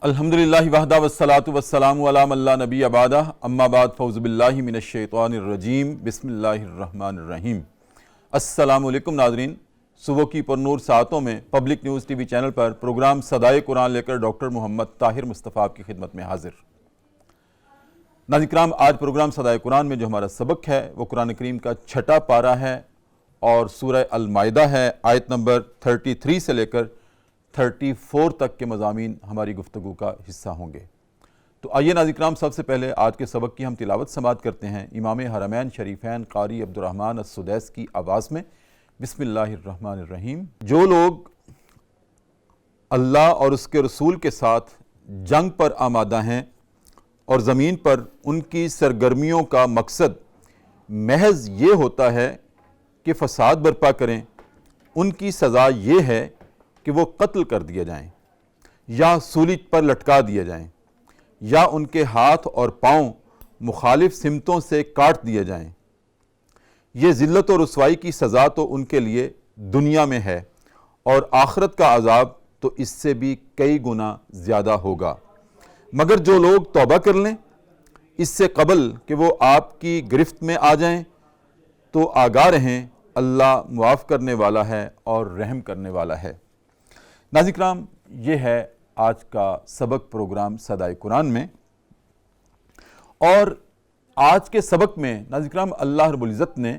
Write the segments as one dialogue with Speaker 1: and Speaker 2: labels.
Speaker 1: الحمدللہ وحدہ والصلاة والسلام علی من لا نبی بعدہ اما بعد فاعوذ باللہ من الشیطان الرجیم بسم اللہ الرحمن الرحیم۔ السلام علیکم ناظرین، صبح کی پرنور ساعتوں میں public news T V channel پر پروگرام صدائے قرآن لے کر ڈاکٹر محمد طاہر مصطفیٰ آپ کی خدمت میں حاضر۔ ناظرین کرام، آج پروگرام صدائے قرآن میں جو ہمارا سبق ہے وہ قرآن کریم کا 6واں پارہ ہے اور سورہ المائدہ ہے۔ آیت نمبر 33 سے لے کر 34 تک کے مضامین ہماری گفتگو کا حصہ ہوں گے۔ تو آئیے ناظرین کرام، سب سے پہلے آج کے سبق کی ہم تلاوت سماعت کرتے ہیں امام حرمین شریفین قاری عبدالرحمن السدیس کی آواز میں۔ بسم اللہ الرحمن الرحیم۔ جو لوگ اللہ اور اس کے رسول کے ساتھ جنگ پر آمادہ ہیں اور زمین پر ان کی سرگرمیوں کا مقصد محض یہ ہوتا ہے کہ فساد برپا کریں، ان کی سزا یہ ہے کہ وہ قتل کر دیے جائیں یا سولی پر لٹکا دیے جائیں یا ان کے ہاتھ اور پاؤں مخالف سمتوں سے کاٹ دیے جائیں۔ یہ ذلت و رسوائی کی سزا تو ان کے لیے دنیا میں ہے اور آخرت کا عذاب تو اس سے بھی کئی گنا زیادہ ہوگا۔ مگر جو لوگ توبہ کر لیں اس سے قبل کہ وہ آپ کی گرفت میں آ جائیں تو آگاہ رہیں، اللہ معاف کرنے والا ہے اور رحم کرنے والا ہے۔ ناظرین کرام، یہ ہے آج کا سبق پروگرام صدائے قرآن میں، اور آج کے سبق میں ناظرین کرام اللہ رب العزت نے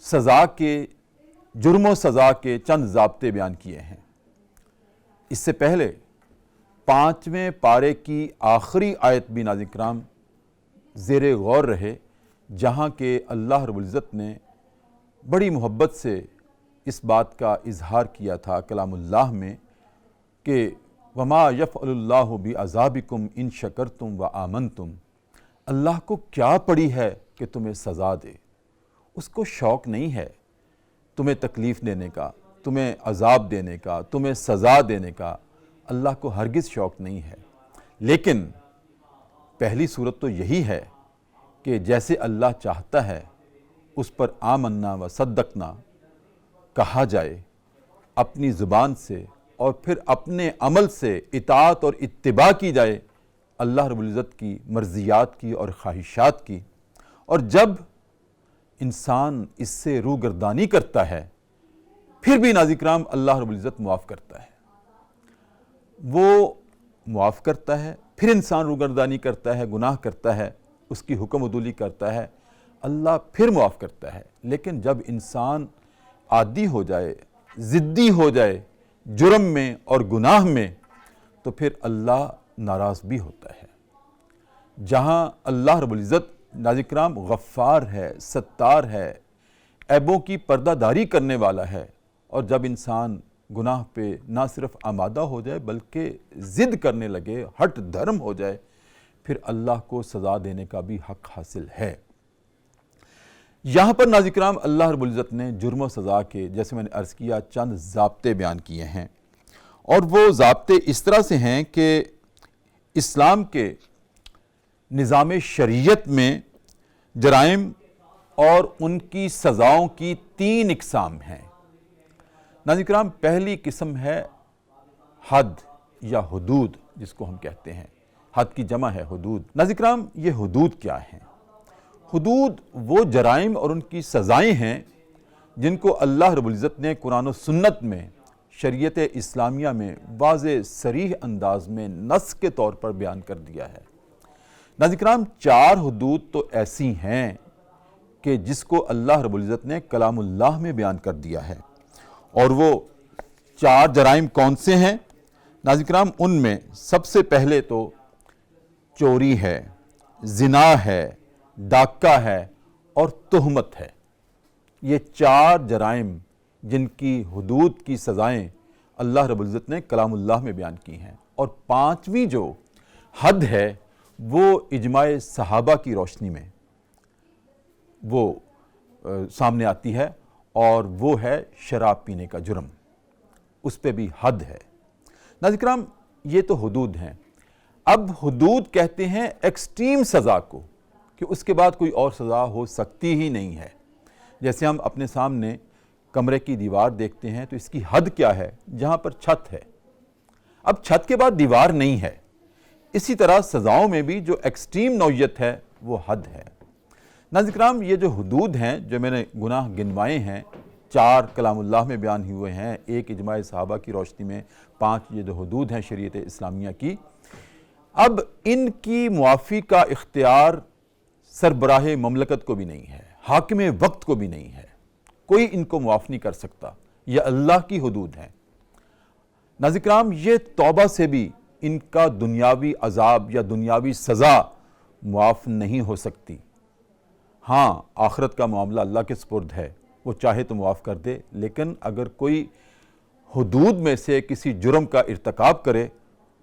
Speaker 1: سزا کے جرم و سزا کے چند ضابطے بیان کیے ہیں۔ اس سے پہلے 5ویں پارے کی آخری آیت بھی ناظرین کرام زیر غور رہے، جہاں کہ اللہ رب العزت نے بڑی محبت سے اس بات کا اظہار کیا تھا کلام اللہ میں کہ وَمَا يَفْعَلُ اللَّهُ بِعَذَابِكُمْ إِن شَكَرْتُمْ وَآمَنْتُمْ۔ اللہ کو کیا پڑی ہے کہ تمہیں سزا دے، اس کو شوق نہیں ہے تمہیں تکلیف دینے کا، تمہیں عذاب دینے کا، تمہیں سزا دینے کا، اللہ کو ہرگز شوق نہیں ہے۔ لیکن پہلی صورت تو یہی ہے کہ جیسے اللہ چاہتا ہے اس پر آمنا و صدقنا کہا جائے اپنی زبان سے، اور پھر اپنے عمل سے اطاعت اور اتباع کی جائے اللہ رب العزت کی مرضیات کی اور خواہشات کی۔ اور جب انسان اس سے روگردانی کرتا ہے پھر بھی ناظرین کرام اللہ رب العزت معاف کرتا ہے، وہ معاف کرتا ہے، پھر انسان روگردانی کرتا ہے، گناہ کرتا ہے، اس کی حکم عدولی کرتا ہے، اللہ پھر معاف کرتا ہے۔ لیکن جب انسان عادی ہو جائے، ضدی ہو جائے جرم میں اور گناہ میں، تو پھر اللہ ناراض بھی ہوتا ہے۔ جہاں اللہ رب العزت ناظرین کرام غفار ہے، ستار ہے، عیبوں کی پردہ داری کرنے والا ہے، اور جب انسان گناہ پہ نہ صرف آمادہ ہو جائے بلکہ ضد کرنے لگے، ہٹ دھرم ہو جائے، پھر اللہ کو سزا دینے کا بھی حق حاصل ہے۔ یہاں پر ناظرین کرام اللہ رب العزت نے جرم و سزا کے، جیسے میں نے عرض کیا، چند ضابطے بیان کیے ہیں، اور وہ ضابطے اس طرح سے ہیں کہ اسلام کے نظام شریعت میں جرائم اور ان کی سزاؤں کی 3 اقسام ہیں۔ ناظرین کرام، پہلی قسم ہے حد یا حدود، جس کو ہم کہتے ہیں، حد کی جمع ہے حدود۔ ناظرین کرام، یہ حدود کیا ہیں؟ حدود وہ جرائم اور ان کی سزائیں ہیں جن کو اللہ رب العزت نے قرآن و سنت میں، شریعت اسلامیہ میں واضح صریح انداز میں نص کے طور پر بیان کر دیا ہے۔ ناظرین کرام، 4 حدود تو ایسی ہیں کہ جس کو اللہ رب العزت نے کلام اللہ میں بیان کر دیا ہے، اور وہ 4 جرائم کون سے ہیں؟ ناظرین کرام، ان میں سب سے پہلے تو چوری ہے، زنا ہے، ڈاکہ ہے اور تہمت ہے۔ یہ 4 جرائم جن کی حدود کی سزائیں اللہ رب العزت نے کلام اللہ میں بیان کی ہیں، اور 5ویں جو حد ہے وہ اجماع صحابہ کی روشنی میں وہ سامنے آتی ہے، اور وہ ہے شراب پینے کا جرم، اس پہ بھی حد ہے۔ ناظرین کرام، یہ تو حدود ہیں۔ اب حدود کہتے ہیں ایکسٹریم سزا کو، کہ اس کے بعد کوئی اور سزا ہو سکتی ہی نہیں ہے۔ جیسے ہم اپنے سامنے کمرے کی دیوار دیکھتے ہیں تو اس کی حد کیا ہے؟ جہاں پر چھت ہے، اب چھت کے بعد دیوار نہیں ہے، اسی طرح سزاؤں میں بھی جو ایکسٹریم نوعیت ہے وہ حد ہے۔ ناظرین کرام، یہ جو حدود ہیں جو میں نے گناہ گنوائے ہیں، 4 کلام اللہ میں بیان ہوئے ہیں، 1 اجماع صحابہ کی روشنی میں، 5 یہ جو حدود ہیں شریعت اسلامیہ کی، اب ان کی معافی کا اختیار سربراہ مملکت کو بھی نہیں ہے، حاکم وقت کو بھی نہیں ہے، کوئی ان کو معاف نہیں کر سکتا، یہ اللہ کی حدود ہیں۔ ناظرین کرام، یہ توبہ سے بھی ان کا دنیاوی عذاب یا دنیاوی سزا معاف نہیں ہو سکتی۔ ہاں، آخرت کا معاملہ اللہ کے سپرد ہے، وہ چاہے تو معاف کر دے، لیکن اگر کوئی حدود میں سے کسی جرم کا ارتکاب کرے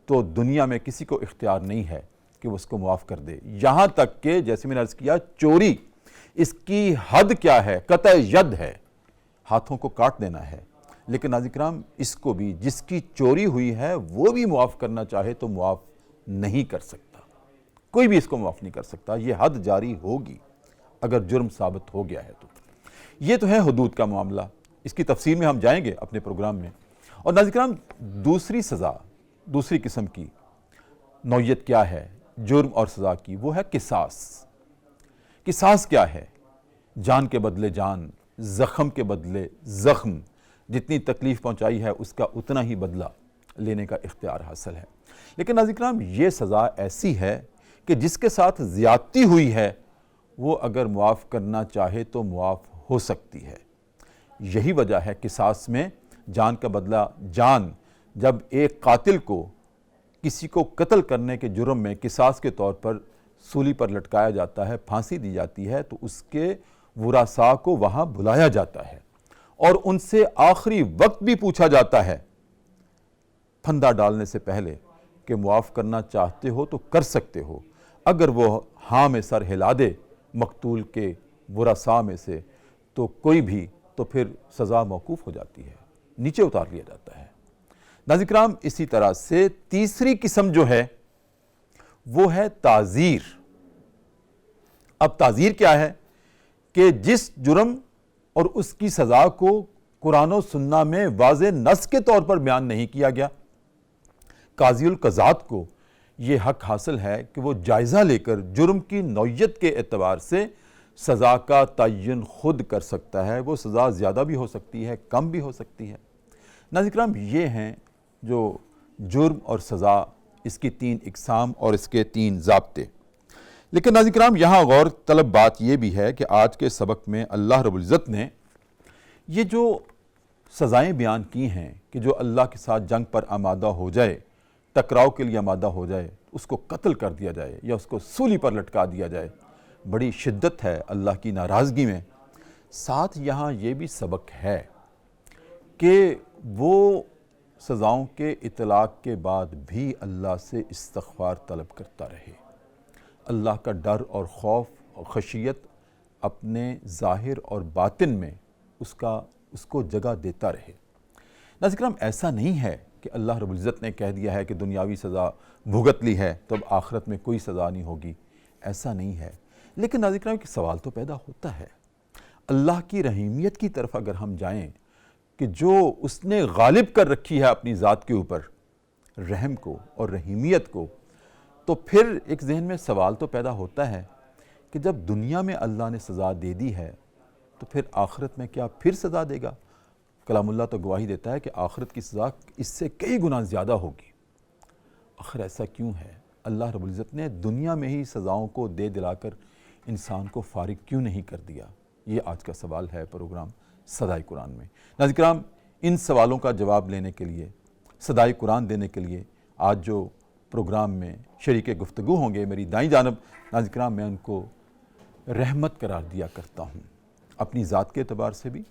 Speaker 1: تو دنیا میں کسی کو اختیار نہیں ہے کہ وہ اس کو معاف کر دے، یہاں تک کہ جیسے میں نے عرض کیا چوری، اس کی حد کیا ہے؟ قطع ید ہے، ہاتھوں کو کاٹ دینا ہے۔ لیکن ناظرین کرام، اس کو بھی جس کی چوری ہوئی ہے وہ بھی معاف کرنا چاہے تو معاف نہیں کر سکتا، کوئی بھی اس کو معاف نہیں کر سکتا، یہ حد جاری ہوگی اگر جرم ثابت ہو گیا ہے تو۔ یہ تو ہے حدود کا معاملہ، اس کی تفصیل میں ہم جائیں گے اپنے پروگرام میں۔ اور ناظرین کرام، دوسری سزا، دوسری قسم کی نوعیت کیا ہے جرم اور سزا کی؟ وہ ہے قصاص۔ قصاص کیا ہے؟ جان کے بدلے جان، زخم کے بدلے زخم، جتنی تکلیف پہنچائی ہے اس کا اتنا ہی بدلہ لینے کا اختیار حاصل ہے۔ لیکن ناظرین کرام، یہ سزا ایسی ہے کہ جس کے ساتھ زیادتی ہوئی ہے وہ اگر معاف کرنا چاہے تو معاف ہو سکتی ہے۔ یہی وجہ ہے قصاص میں جان کا بدلہ جان، جب ایک قاتل کو کسی کو قتل کرنے کے جرم میں قصاص کے طور پر سولی پر لٹکایا جاتا ہے، پھانسی دی جاتی ہے، تو اس کے ورثاء کو وہاں بلایا جاتا ہے اور ان سے آخری وقت بھی پوچھا جاتا ہے پھندا ڈالنے سے پہلے کہ معاف کرنا چاہتے ہو تو کر سکتے ہو۔ اگر وہ ہاں میں سر ہلا دے مقتول کے ورثاء میں سے تو کوئی بھی، تو پھر سزا موقوف ہو جاتی ہے، نیچے اتار لیا جاتا ہے۔ ناظرین کرام، اسی طرح سے تیسری قسم جو ہے وہ ہے تعزیر۔ اب تعزیر کیا ہے؟ کہ جس جرم اور اس کی سزا کو قرآن و سنہ میں واضح نص کے طور پر بیان نہیں کیا گیا، قاضی القضات کو یہ حق حاصل ہے کہ وہ جائزہ لے کر جرم کی نوعیت کے اعتبار سے سزا کا تعین خود کر سکتا ہے۔ وہ سزا زیادہ بھی ہو سکتی ہے، کم بھی ہو سکتی ہے۔ ناظرین کرام، یہ ہیں جو جرم اور سزا، اس کی 3 اقسام اور اس کے 3 ضابطے۔ لیکن ناظرین کرام، یہاں غور طلب بات یہ بھی ہے کہ آج کے سبق میں اللہ رب العزت نے یہ جو سزائیں بیان کی ہیں کہ جو اللہ کے ساتھ جنگ پر آمادہ ہو جائے، ٹکراؤ کے لیے آمادہ ہو جائے، اس کو قتل کر دیا جائے یا اس کو سولی پر لٹکا دیا جائے، بڑی شدت ہے اللہ کی ناراضگی میں۔ ساتھ یہاں یہ بھی سبق ہے کہ وہ سزاؤں کے اطلاق کے بعد بھی اللہ سے استغفار طلب کرتا رہے، اللہ کا ڈر اور خوف اور خشیت اپنے ظاہر اور باطن میں اس کو جگہ دیتا رہے۔ ناظرین کرام، ایسا نہیں ہے کہ اللہ رب العزت نے کہہ دیا ہے کہ دنیاوی سزا بھگت لی ہے تو اب آخرت میں کوئی سزا نہیں ہوگی، ایسا نہیں ہے۔ لیکن ناظرین کرام، ایک سوال تو پیدا ہوتا ہے، اللہ کی رحیمیت کی طرف اگر ہم جائیں کہ جو اس نے غالب کر رکھی ہے اپنی ذات کے اوپر رحم کو اور رحیمیت کو، تو پھر ایک ذہن میں سوال تو پیدا ہوتا ہے کہ جب دنیا میں اللہ نے سزا دے دی ہے تو پھر آخرت میں کیا پھر سزا دے گا؟ کلام اللہ تو گواہی دیتا ہے کہ آخرت کی سزا اس سے کئی گنا زیادہ ہوگی۔ آخر ایسا کیوں ہے؟ اللہ رب العزت نے دنیا میں ہی سزاؤں کو دے دلا کر انسان کو فارغ کیوں نہیں کر دیا؟ یہ آج کا سوال ہے پروگرام صدائے قرآن میں۔ ناظرین کرام، ان سوالوں کا جواب لینے کے لیے، صدائے قرآن دینے کے لیے آج جو پروگرام میں شریک گفتگو ہوں گے میری دائیں جانب، ناظرین کرام، میں ان کو رحمت قرار دیا کرتا ہوں، اپنی ذات کے اعتبار سے بھی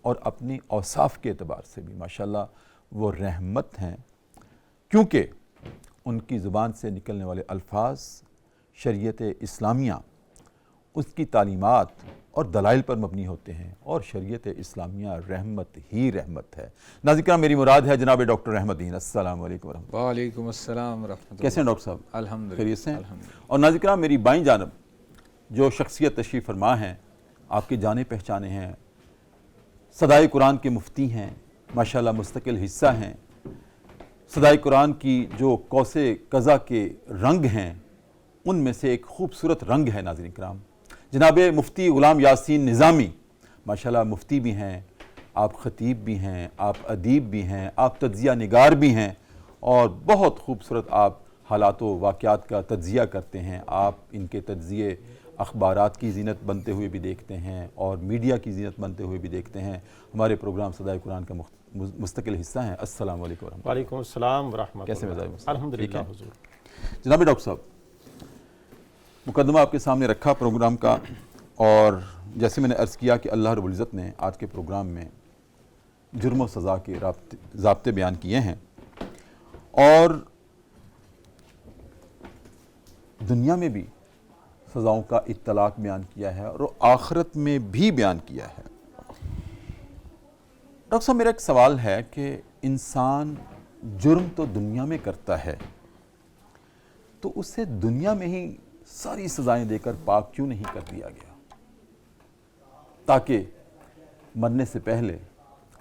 Speaker 1: اور اپنی اوصاف کے اعتبار سے بھی۔ ماشاءاللہ وہ رحمت ہیں کیونکہ ان کی زبان سے نکلنے والے الفاظ شریعت اسلامیہ، اس کی تعلیمات اور دلائل پر مبنی ہوتے ہیں، اور شریعت اسلامیہ رحمت ہی رحمت ہے۔ ناظرین کرام، میری مراد ہے جناب ڈاکٹر احمد دین۔ السلام علیکم ورحمۃ اللہ۔
Speaker 2: وعلیکم السلام ورحمۃ اللہ۔
Speaker 1: کیسے ہیں ڈاکٹر صاحب؟
Speaker 2: الحمدللہ،
Speaker 1: خیریت سے ہیں؟
Speaker 2: الحمدللہ۔
Speaker 1: اور ناظرین کرام، میری بائیں جانب جو شخصیت تشریف فرما ہیں، آپ کی جانے پہچانے ہیں، صدائے قرآن کے مفتی ہیں، ماشاءاللہ مستقل حصہ ہیں، صدائے قرآن کی جو قوس قزح کے رنگ ہیں ان میں سے ایک خوبصورت رنگ ہے ناظرین کرام، جناب مفتی غلام یاسین نظامی۔ ماشاءاللہ مفتی بھی ہیں، آپ خطیب بھی ہیں، آپ ادیب بھی ہیں، آپ تجزیہ نگار بھی ہیں، اور بہت خوبصورت آپ حالات و واقعات کا تجزیہ کرتے ہیں۔ آپ ان کے تجزیے اخبارات کی زینت بنتے ہوئے بھی دیکھتے ہیں اور میڈیا کی زینت بنتے ہوئے بھی دیکھتے ہیں۔ ہمارے پروگرام صدائے قرآن کا مستقل حصہ ہیں۔ السلام علیکم ورحمۃ اللہ۔
Speaker 2: وعلیکم السلام ورحمۃ اللہ۔
Speaker 1: کیسے مزاج؟
Speaker 2: الحمدللہ حضور۔
Speaker 1: جناب ڈاکٹر صاحب، مقدمہ آپ کے سامنے رکھا پروگرام کا، اور جیسے میں نے عرض کیا کہ اللہ رب العزت نے آج کے پروگرام میں جرم و سزا کے ضابطے بیان کیے ہیں، اور دنیا میں بھی سزاؤں کا اطلاق بیان کیا ہے اور آخرت میں بھی بیان کیا ہے۔ ڈاکٹر صاحب، میرا ایک سوال ہے کہ انسان جرم تو دنیا میں کرتا ہے، تو اسے دنیا میں ہی ساری سزائیں دے کر پاک کیوں نہیں کر دیا گیا، تاکہ مرنے سے پہلے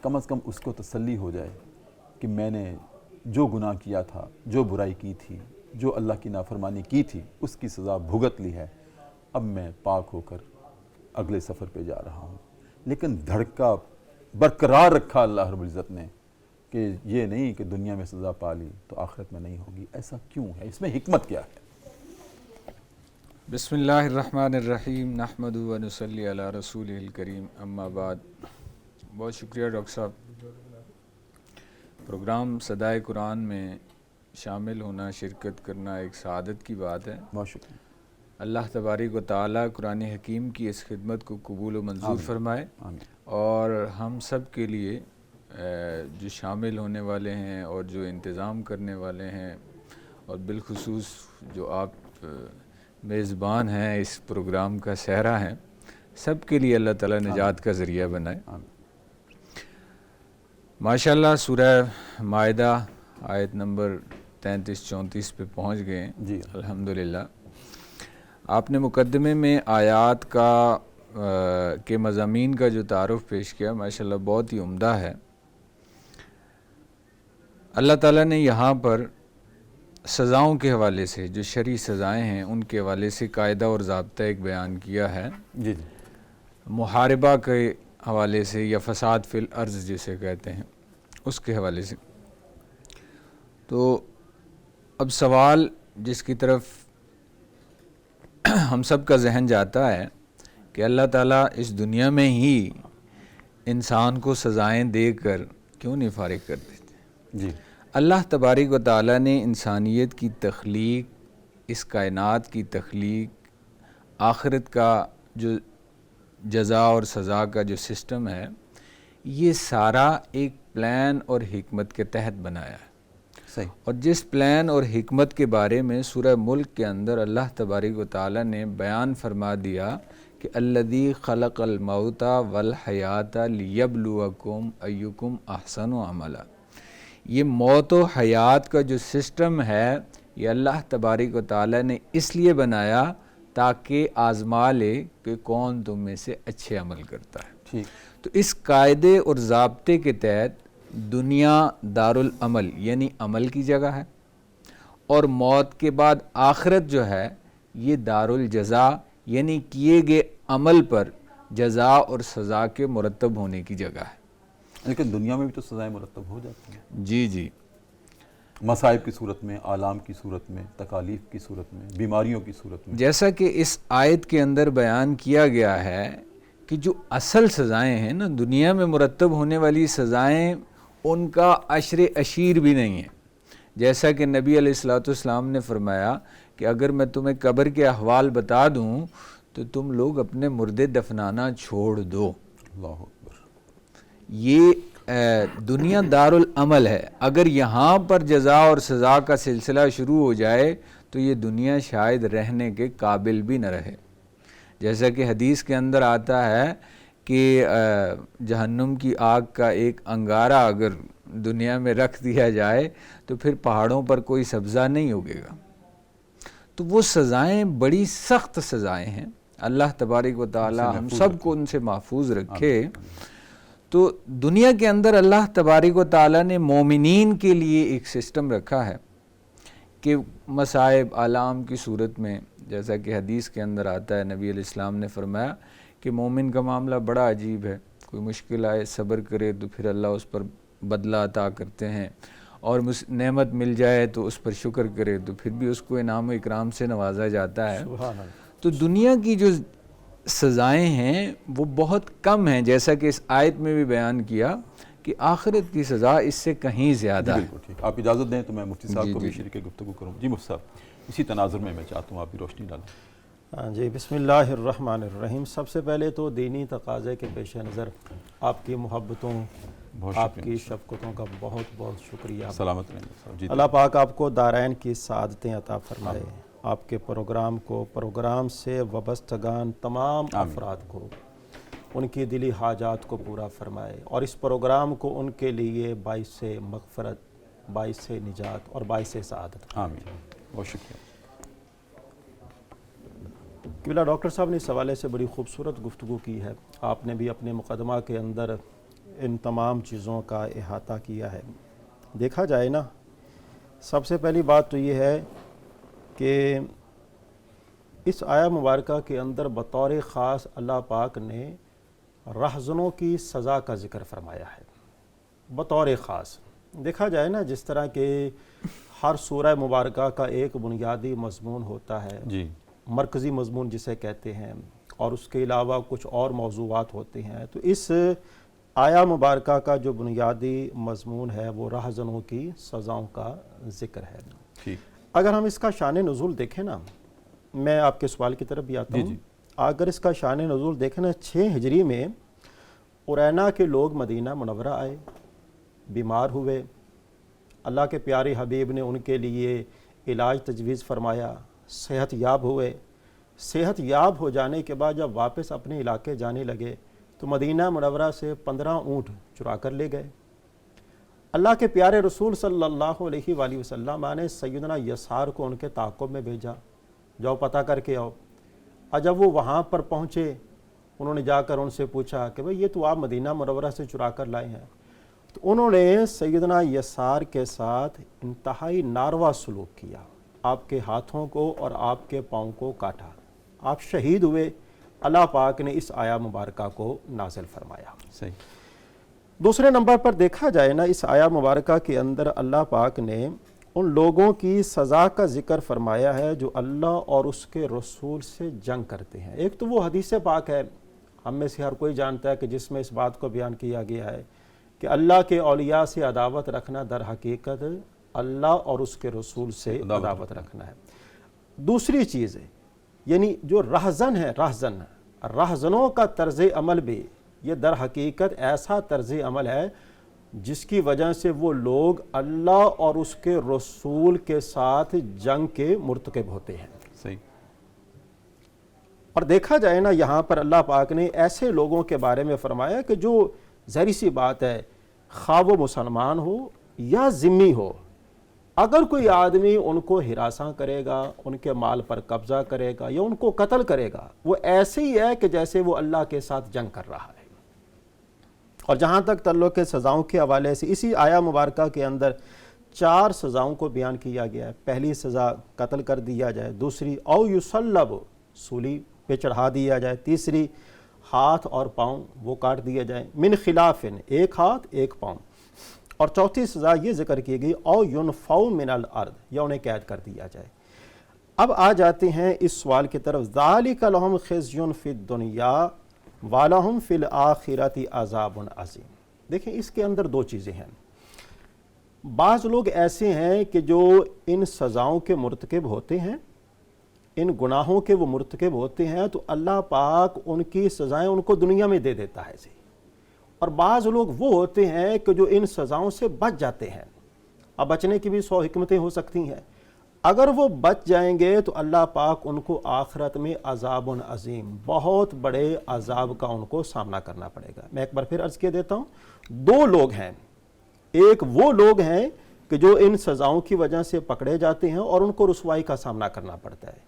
Speaker 1: کم از کم اس کو تسلی ہو جائے کہ میں نے جو گناہ کیا تھا، جو برائی کی تھی، جو اللہ کی نافرمانی کی تھی، اس کی سزا بھگت لی ہے، اب میں پاک ہو کر اگلے سفر پہ جا رہا ہوں۔ لیکن دھڑکا برقرار رکھا اللہ رب العزت نے کہ یہ نہیں کہ دنیا میں سزا پا لی تو آخرت میں نہیں ہوگی۔ ایسا کیوں ہے؟ اس میں حکمت کیا ہے؟
Speaker 3: بسم اللہ الرحمن الرحیم، نحمد و نصلی علی رسول الکریم، اما بعد۔ بہت شکریہ ڈاکٹر صاحب۔ پروگرام صدائے قرآن میں شامل ہونا، شرکت کرنا ایک سعادت کی بات ہے۔
Speaker 1: بہت شکریہ۔
Speaker 3: اللہ تبارک و تعالیٰ قرآن حکیم کی اس خدمت کو قبول و منظور فرمائے،
Speaker 1: آمین۔
Speaker 3: اور ہم سب کے لیے جو شامل ہونے والے ہیں اور جو انتظام کرنے والے ہیں، اور بالخصوص جو آپ میزبان ہیں اس پروگرام کا صحرا ہیں، سب کے لیے اللہ تعالیٰ نجات کا ذریعہ بنائے۔ ماشاءاللہ سورہ مائدہ آیت نمبر 33-34 پہ پہنچ گئے ہیں۔
Speaker 1: جی
Speaker 3: الحمدللہ۔ آپ نے مقدمے میں آیات کے مضامین کا جو تعارف پیش کیا، ماشاءاللہ بہت ہی عمدہ ہے۔ اللہ تعالیٰ نے یہاں پر سزاؤں کے حوالے سے، جو شرعی سزائیں ہیں ان کے حوالے سے قاعدہ اور ضابطہ ایک بیان کیا ہے۔
Speaker 1: جی جی۔
Speaker 3: محاربہ کے حوالے سے، یا فساد فی الارض جسے کہتے ہیں، اس کے حوالے سے۔ تو اب سوال جس کی طرف ہم سب کا ذہن جاتا ہے کہ اللہ تعالیٰ اس دنیا میں ہی انسان کو سزائیں دے کر کیوں نہیں فارغ کر دیتے؟
Speaker 1: جی۔
Speaker 3: اللہ تبارک و تعالیٰ نے انسانیت کی تخلیق، اس کائنات کی تخلیق، آخرت کا جو جزا اور سزا کا جو سسٹم ہے، یہ سارا ایک پلان اور حکمت کے تحت بنایا ہے۔
Speaker 1: صحیح۔
Speaker 3: اور جس پلان اور حکمت کے بارے میں سورہ ملک کے اندر اللہ تبارک و تعالیٰ نے بیان فرما دیا کہ الذی خلق الموت والحیات لیبلوکم ایکم احسن عملا، یہ موت و حیات کا جو سسٹم ہے، یہ اللہ تبارک و تعالیٰ نے اس لیے بنایا تاکہ آزما لے کہ کون تم میں سے اچھے عمل کرتا ہے۔
Speaker 1: ٹھیک۔
Speaker 3: تو اس قاعدے اور ضابطے کے تحت دنیا دارالعمل یعنی عمل کی جگہ ہے، اور موت کے بعد آخرت جو ہے یہ دارالجزا یعنی کیے گئے عمل پر جزا اور سزا کے مرتب ہونے کی جگہ ہے۔
Speaker 1: لیکن دنیا میں بھی تو سزائیں مرتب ہو جاتی ہیں،
Speaker 3: جی جی،
Speaker 1: مصائب کی صورت میں، آلام کی صورت میں، تکالیف کی صورت میں، بیماریوں کی صورت میں۔
Speaker 3: جیسا کہ اس آیت کے اندر بیان کیا گیا ہے کہ جو اصل سزائیں ہیں نا، دنیا میں مرتب ہونے والی سزائیں، ان کا عشر اشیر بھی نہیں ہے۔ جیسا کہ نبی علیہ السلام نے فرمایا کہ اگر میں تمہیں قبر کے احوال بتا دوں تو تم لوگ اپنے مردے دفنانا چھوڑ دو۔
Speaker 1: اللہ اکبر۔
Speaker 3: یہ دنیا دارالعمل ہے۔ اگر یہاں پر جزا اور سزا کا سلسلہ شروع ہو جائے تو یہ دنیا شاید رہنے کے قابل بھی نہ رہے۔ جیسا کہ حدیث کے اندر آتا ہے کہ جہنم کی آگ کا ایک انگارہ اگر دنیا میں رکھ دیا جائے تو پھر پہاڑوں پر کوئی سبزہ نہیں اگے گا۔ تو وہ سزائیں بڑی سخت سزائیں ہیں۔ اللہ تبارک و تعالی ہم سب کو ان سے محفوظ رکھے۔ تو دنیا کے اندر اللہ تبارک و تعالیٰ نے مومنین کے لیے ایک سسٹم رکھا ہے کہ مصائب آلام کی صورت میں، جیسا کہ حدیث کے اندر آتا ہے، نبی علیہ السلام نے فرمایا کہ مومن کا معاملہ بڑا عجیب ہے، کوئی مشکل آئے صبر کرے تو پھر اللہ اس پر بدلہ عطا کرتے ہیں، اور نعمت مل جائے تو اس پر شکر کرے تو پھر بھی اس کو انعام و اکرام سے نوازا جاتا ہے۔
Speaker 2: سبحان اللہ۔
Speaker 3: تو دنیا کی جو سزائیں ہیں وہ بہت کم ہیں، جیسا کہ اس آیت میں بھی بیان کیا کہ آخرت کی سزا اس سے کہیں زیادہ ہے۔
Speaker 1: بالکل ٹھیک، آپ اجازت دیں تو میں مفتی صاحب کو بھی شریک گفتگو کروں۔ جی مفتی صاحب، اسی تناظر میں چاہتا ہوں آپ بھی روشنی ڈالیں۔
Speaker 2: جی بسم اللہ الرحمن الرحیم۔ سب سے پہلے تو دینی تقاضے کے پیش نظر آپ کی محبتوں، آپ کی شفقتوں کا بہت بہت شکریہ۔
Speaker 1: سلامت رہیں صاحب جی۔
Speaker 2: اللہ پاک آپ کو دارین کی سعادتیں عطا فرمائے، آپ کے پروگرام کو، پروگرام سے وابستگان تمام افراد کو ان کی دلی حاجات کو پورا فرمائے، اور اس پروگرام کو ان کے لیے باعث مغفرت، باعث نجات اور باعث سعادت۔
Speaker 1: آمین، بہت شکریہ۔
Speaker 2: قبلہ ڈاکٹر صاحب نے اس حوالے سے بڑی خوبصورت گفتگو کی ہے، آپ نے بھی اپنے مقدمہ کے اندر ان تمام چیزوں کا احاطہ کیا ہے۔ دیکھا جائے نا، سب سے پہلی بات تو یہ ہے کہ اس آیہ مبارکہ کے اندر بطور خاص اللہ پاک نے رہزنوں کی سزا کا ذکر فرمایا ہے، بطور خاص۔ دیکھا جائے نا، جس طرح کہ ہر سورہ مبارکہ کا ایک بنیادی مضمون ہوتا ہے،
Speaker 1: جی،
Speaker 2: مرکزی مضمون جسے کہتے ہیں، اور اس کے علاوہ کچھ اور موضوعات ہوتے ہیں، تو اس آیہ مبارکہ کا جو بنیادی مضمون ہے وہ رہزنوں کی سزاؤں کا ذکر ہے۔
Speaker 1: ٹھیک،
Speaker 2: اگر ہم اس کا شان نزول دیکھیں نا، میں آپ کے سوال کی طرف بھی آتا ہوں، اگر اس کا شان نزول دیکھیں نا، 6 ہجری میں ارینا کے لوگ مدینہ منورہ آئے، بیمار ہوئے، اللہ کے پیارے حبیب نے ان کے لیے علاج تجویز فرمایا، صحت یاب ہوئے۔ صحت یاب ہو جانے کے بعد جب واپس اپنے علاقے جانے لگے تو مدینہ منورہ سے 15 اونٹ چرا کر لے گئے۔ اللہ کے پیارے رسول صلی اللہ علیہ وآلہ وسلم نے سیدنا یسار کو ان کے تعاقب میں بھیجا، جاؤ پتہ کر کے آؤ۔ اور جب وہ وہاں پر پہنچے، انہوں نے جا کر ان سے پوچھا کہ بھئی یہ تو آپ مدینہ منورہ سے چرا کر لائے ہیں۔ تو انہوں نے سیدنا یسار کے ساتھ انتہائی ناروا سلوک کیا، آپ کے ہاتھوں کو اور آپ کے پاؤں کو کاٹا، آپ شہید ہوئے۔ اللہ پاک نے اس آیہ مبارکہ کو نازل فرمایا۔
Speaker 1: صحیح۔
Speaker 2: دوسرے نمبر پر دیکھا جائے نا، اس آیہ مبارکہ کے اندر اللہ پاک نے ان لوگوں کی سزا کا ذکر فرمایا ہے جو اللہ اور اس کے رسول سے جنگ کرتے ہیں۔ ایک تو وہ حدیث پاک ہے، ہم میں سے ہر کوئی جانتا ہے کہ جس میں اس بات کو بیان کیا گیا ہے کہ اللہ کے اولیاء سے عداوت رکھنا در حقیقت اللہ اور اس کے رسول سے عداوت رکھنا ہے۔ دوسری چیز ہے، یعنی جو رہزن ہے، رہزنوں کا طرز عمل بھی یہ در حقیقت ایسا طرز عمل ہے جس کی وجہ سے وہ لوگ اللہ اور اس کے رسول کے ساتھ جنگ کے مرتکب ہوتے ہیں۔
Speaker 1: صحیح۔
Speaker 2: اور دیکھا جائے نا، یہاں پر اللہ پاک نے ایسے لوگوں کے بارے میں فرمایا کہ جو ظاہری سی بات ہے، خواہ وہ مسلمان ہو یا ذمی ہو، اگر کوئی آدمی ان کو ہراساں کرے گا، ان کے مال پر قبضہ کرے گا یا ان کو قتل کرے گا، وہ ایسے ہی ہے کہ جیسے وہ اللہ کے ساتھ جنگ کر رہا ہے۔ اور جہاں تک تعلق ہے سزاؤں کے حوالے سے، اسی آیہ مبارکہ کے اندر 4 سزاؤں کو بیان کیا گیا ہے۔ پہلی سزا قتل کر دیا جائے، دوسری او یصلب، سولی پہ چڑھا دیا جائے، تیسری ہاتھ اور پاؤں وہ کاٹ دیا جائے، من خلاف، ایک ہاتھ ایک پاؤں، اور چوتھی سزا یہ ذکر کی گئی او ینفوا من الارض، یا انہیں قید کر دیا جائے۔ اب آ جاتے ہیں اس سوال کی طرف، ذالک لہم خزی فی الدنیا وَلَهُمْ فِي الْآخِرَةِ عَذَابٌ عَظِيمٌ۔ دیکھیں اس کے اندر 2 چیزیں ہیں۔ بعض لوگ ایسے ہیں کہ جو ان سزاؤں کے مرتکب ہوتے ہیں، ان گناہوں کے وہ مرتکب ہوتے ہیں، تو اللہ پاک ان کی سزائیں ان کو دنیا میں دے دیتا ہے۔ اور بعض لوگ وہ ہوتے ہیں کہ جو ان سزاؤں سے بچ جاتے ہیں۔ اب بچنے کی بھی 100 حکمتیں ہو سکتی ہیں۔ اگر وہ بچ جائیں گے تو اللہ پاک ان کو آخرت میں عذاب عظیم، بہت بڑے عذاب کا ان کو سامنا کرنا پڑے گا۔ میں ایک بار پھر عرض کر دیتا ہوں، 2 لوگ ہیں۔ ایک وہ لوگ ہیں کہ جو ان سزاؤں کی وجہ سے پکڑے جاتے ہیں اور ان کو رسوائی کا سامنا کرنا پڑتا ہے،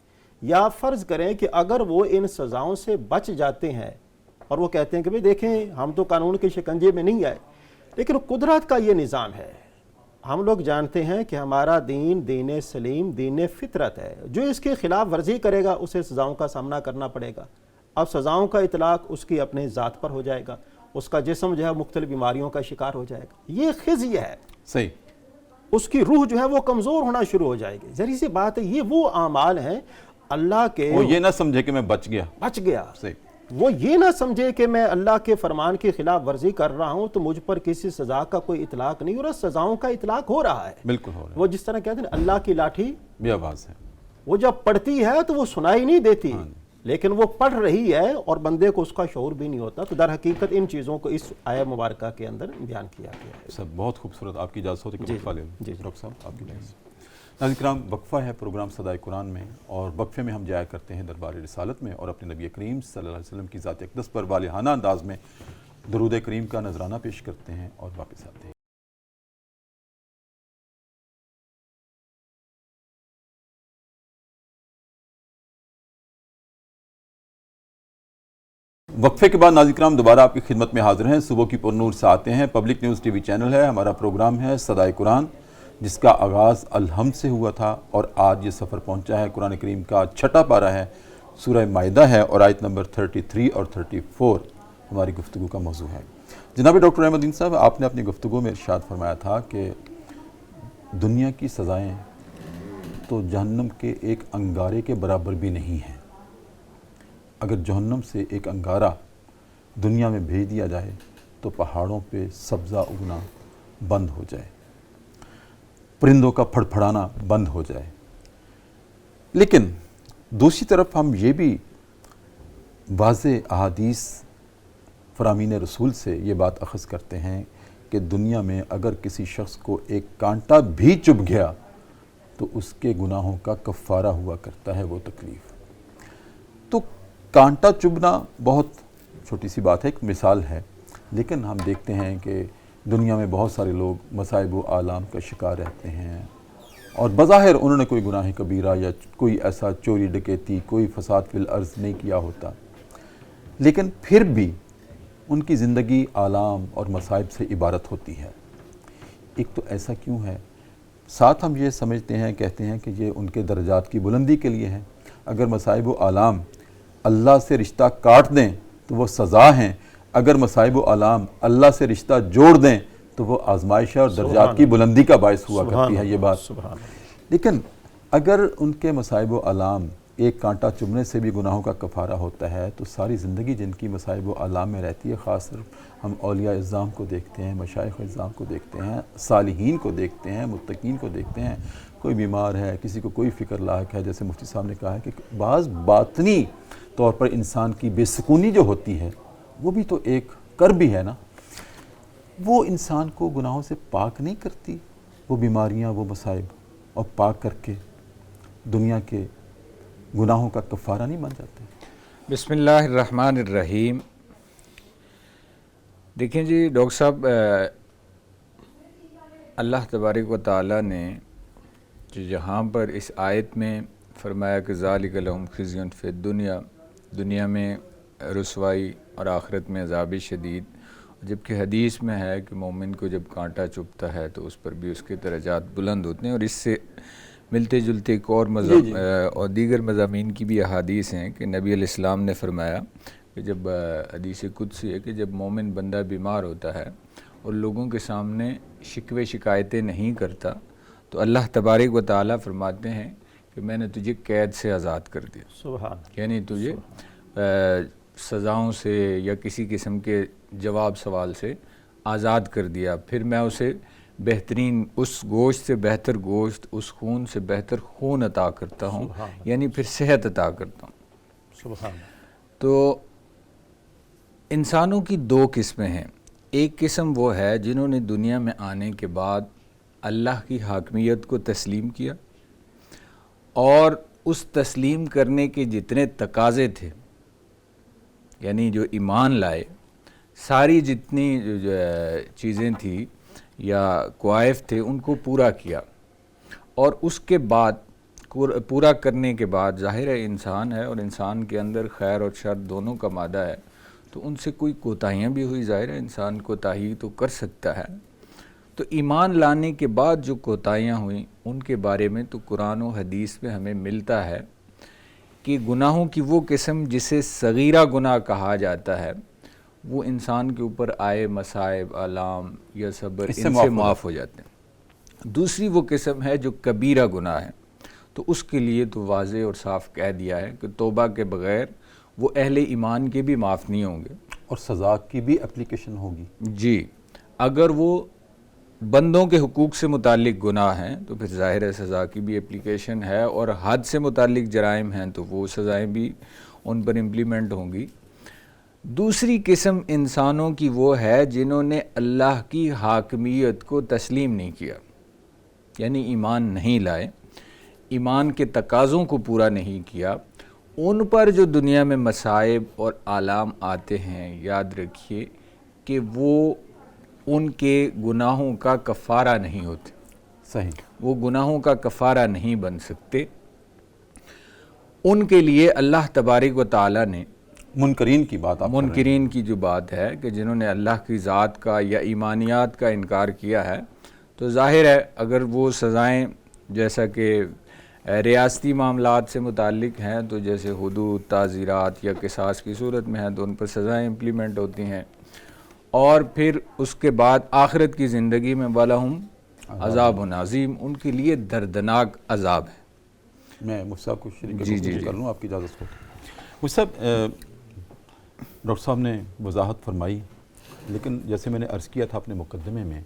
Speaker 2: یا فرض کریں کہ اگر وہ ان سزاؤں سے بچ جاتے ہیں اور وہ کہتے ہیں کہ بھئی دیکھیں ہم تو قانون کے شکنجے میں نہیں آئے، لیکن قدرت کا یہ نظام ہے۔ ہم لوگ جانتے ہیں کہ ہمارا دین دین سلیم، دین فطرت ہے، جو اس کے خلاف ورزی کرے گا اسے سزاؤں کا سامنا کرنا پڑے گا۔ اب سزاؤں کا اطلاق اس کی اپنے ذات پر ہو جائے گا، اس کا جسم جو ہے مختلف بیماریوں کا شکار ہو جائے گا، یہ خزی ہے،
Speaker 1: صحیح،
Speaker 2: اس کی روح جو ہے وہ کمزور ہونا شروع ہو جائے گی۔ ظاہر سی بات ہے یہ وہ اعمال ہیں اللہ کے،
Speaker 1: وہ یہ نہ سمجھے کہ میں بچ گیا۔ صحیح،
Speaker 2: وہ یہ نہ سمجھے کہ میں اللہ کے فرمان کی خلاف ورزی کر رہا ہوں تو مجھ پر کسی سزا کا کوئی اطلاق نہیں ہو رہا، سزاؤں کا اطلاق ہو رہا ہے۔
Speaker 1: بالکل ہو رہا ہے،
Speaker 2: وہ جس طرح کہتے ہیں اللہ کی لاٹھی
Speaker 1: بے آواز ہے،
Speaker 2: وہ جب پڑتی ہے تو وہ سنائی نہیں دیتی، لیکن وہ پڑھ رہی ہے اور بندے کو اس کا شعور بھی نہیں ہوتا۔ تو در حقیقت ان چیزوں کو اس آیہ مبارکہ کے اندر بیان کیا گیا ہے۔
Speaker 1: سب بہت خوبصورت۔ آپ کی اجازت ہوتی کہ وقفہ لے لیں؟
Speaker 2: جی۔
Speaker 1: ڈاکٹر صاحب آپ کی اجازت۔ ناظرین کرام، وقفہ ہے پروگرام صدائے قرآن میں، اور وقفے میں ہم جایا کرتے ہیں دربار رسالت میں اور اپنے نبی کریم صلی اللہ علیہ وسلم کی ذات اقدس پر والہانہ انداز میں درود کریم کا نذرانہ پیش کرتے ہیں اور واپس آتے ہیں۔ وقفے کے بعد ناظرین کرام دوبارہ آپ کی خدمت میں حاضر ہیں۔ صبح کی پرنور سے آتے ہیں، public news T V channel ہے، ہمارا پروگرام ہے صدائے قرآن، جس کا آغاز الحمد سے ہوا تھا اور آج یہ سفر پہنچا ہے۔ قرآن کریم کا چھٹا پارہ ہے، سورہ مائدہ ہے، اور آیت نمبر 33 اور 34 ہماری گفتگو کا موضوع ہے۔ جناب ڈاکٹر احمد الدین صاحب، آپ نے اپنی گفتگو میں ارشاد فرمایا تھا کہ دنیا کی سزائیں تو جہنم کے ایک انگارے کے برابر بھی نہیں ہیں۔ اگر جہنم سے ایک انگارہ دنیا میں بھیج دیا جائے تو پہاڑوں پہ سبزہ اگنا بند ہو جائے، پرندوں کا پھڑ پھڑانا بند ہو جائے۔ لیکن دوسری طرف ہم یہ بھی واضح احادیث فرامین رسول سے یہ بات اخذ کرتے ہیں کہ دنیا میں اگر کسی شخص کو ایک کانٹا بھی چبھ گیا تو اس کے گناہوں کا کفارہ ہوا کرتا ہے وہ تکلیف۔ تو کانٹا چبھنا بہت چھوٹی سی بات ہے، ایک مثال ہے، لیکن ہم دیکھتے ہیں کہ دنیا میں بہت سارے لوگ مصائب و آلام کا شکار رہتے ہیں اور بظاہر انہوں نے کوئی گناہ کبیرہ یا کوئی ایسا چوری ڈکیتی، کوئی فساد فی الارض نہیں کیا ہوتا، لیکن پھر بھی ان کی زندگی آلام اور مصائب سے عبارت ہوتی ہے۔ ایک تو ایسا کیوں ہے؟ ساتھ ہم یہ سمجھتے ہیں، کہتے ہیں کہ یہ ان کے درجات کی بلندی کے لیے ہے۔ اگر مصائب و آلام اللہ سے رشتہ کاٹ دیں تو وہ سزا ہیں، اگر مصائب و آلام اللہ سے رشتہ جوڑ دیں تو وہ آزمائش ہے اور درجات کی بلندی کا باعث ہوا کرتی ہے یہ بات۔ لیکن اگر ان کے مصائب و آلام ایک کانٹا چبھنے سے بھی گناہوں کا کفارہ ہوتا ہے تو ساری زندگی جن کی مصائب و آلام میں رہتی ہے، خاص طور ہم اولیاء اعظام کو دیکھتے ہیں، مشائخ اعظام کو دیکھتے ہیں، صالحین کو دیکھتے ہیں، متقین کو دیکھتے ہیں، کوئی بیمار ہے، کسی کو کوئی فکر لاحق ہے، جیسے مفتی صاحب نے کہا ہے کہ بعض باطنی طور پر انسان کی بے سکونی جو ہوتی ہے وہ بھی تو ایک کرب بھی ہے نا، وہ انسان کو گناہوں سے پاک نہیں کرتی، وہ بیماریاں، وہ مصائب، اور پاک کر کے دنیا کے گناہوں کا کفارہ نہیں بن جاتے۔
Speaker 3: بسم اللہ الرحمن الرحیم۔ دیکھیں جی ڈاکٹر صاحب، اللہ تبارک و تعالیٰ نے جو جہاں پر اس آیت میں فرمایا کہ ذالک لہم خزی فی الدنیا، دنیا میں رسوائی اور آخرت میں عذاب شدید، جبکہ حدیث میں ہے کہ مومن کو جب کانٹا چبھتا ہے تو اس پر بھی اس کے درجات بلند ہوتے ہیں، اور اس سے ملتے جلتے ایک اور اور دیگر مضامین کی بھی احادیث ہیں کہ نبی علیہ السلام نے فرمایا کہ جب حدیث قدسی ہے کہ جب مومن بندہ بیمار ہوتا ہے اور لوگوں کے سامنے شکوے شکایتیں نہیں کرتا تو اللہ تبارک و تعالیٰ فرماتے ہیں کہ میں نے تجھے قید سے آزاد کر دیا،
Speaker 2: سبحان،
Speaker 3: یعنی تجھے سزاؤں سے یا کسی قسم کے جواب سوال سے آزاد کر دیا، پھر میں اسے بہترین، اس گوشت سے بہتر گوشت، اس خون سے بہتر خون عطا کرتا ہوں، یعنی پھر صحت عطا کرتا ہوں۔
Speaker 2: سبحان۔
Speaker 3: تو انسانوں کی دو قسمیں ہیں، ایک قسم وہ ہے جنہوں نے دنیا میں آنے کے بعد اللہ کی حاکمیت کو تسلیم کیا اور اس تسلیم کرنے کے جتنے تقاضے تھے، یعنی جو ایمان لائے، ساری جتنی چیزیں تھیں یا کوائف تھے ان کو پورا کیا، اور اس کے بعد پورا کرنے کے بعد ظاہر ہے انسان ہے اور انسان کے اندر خیر اور شر دونوں کا مادہ ہے، تو ان سے کوئی کوتاہیاں بھی ہوئی، ظاہر ہے انسان کوتاہی تو کر سکتا ہے، تو ایمان لانے کے بعد جو کوتاہیاں ہوئیں ان کے بارے میں تو قرآن و حدیث میں ہمیں ملتا ہے کہ گناہوں کی وہ قسم جسے صغیرہ گناہ کہا جاتا ہے وہ انسان کے اوپر آئے مصائب، آلام یا صبر ان سے معاف ہو جاتے ہیں۔ دوسری وہ قسم ہے جو کبیرہ گناہ ہے، تو اس کے لیے تو واضح اور صاف کہہ دیا ہے کہ توبہ کے بغیر وہ اہل ایمان کے بھی معاف نہیں ہوں گے،
Speaker 1: اور سزا کی بھی اپلیکیشن ہوگی۔
Speaker 3: جی، اگر وہ بندوں کے حقوق سے متعلق گناہ ہیں تو پھر ظاہر ہے سزا کی بھی اپلیکیشن ہے، اور حد سے متعلق جرائم ہیں تو وہ سزائیں بھی ان پر امپلیمنٹ ہوں گی۔ دوسری قسم انسانوں کی وہ ہے جنہوں نے اللہ کی حاکمیت کو تسلیم نہیں کیا، یعنی ایمان نہیں لائے، ایمان کے تقاضوں کو پورا نہیں کیا، ان پر جو دنیا میں مصائب اور آلام آتے ہیں، یاد رکھیے کہ وہ ان کے گناہوں کا کفارہ نہیں ہوتے،
Speaker 1: صحیح،
Speaker 3: وہ گناہوں کا کفارہ نہیں بن سکتے۔ ان کے لیے اللہ تبارک و تعالیٰ نے
Speaker 1: منکرین کی بات آپ کر رہے ہیں۔
Speaker 3: منکرین کی جو بات ہے کہ جنہوں نے اللہ کی ذات کا یا ایمانیات کا انکار کیا ہے، تو ظاہر ہے اگر وہ سزائیں جیسا کہ ریاستی معاملات سے متعلق ہیں تو جیسے حدود، تعزیرات یا قصاص کی صورت میں ہیں تو ان پر سزائیں امپلیمنٹ ہوتی ہیں، اور پھر اس کے بعد آخرت کی زندگی میں وَلَهُمْ عذاب عظیم، ان کے لیے دردناک عذاب ہے۔
Speaker 1: میں مفتی صاحب کو شریک
Speaker 3: جی
Speaker 1: کر لوں آپ کی اجازت کو۔ مفتی صاحب، ڈاکٹر صاحب نے وضاحت فرمائی، لیکن جیسے میں نے عرض کیا تھا اپنے مقدمے میں،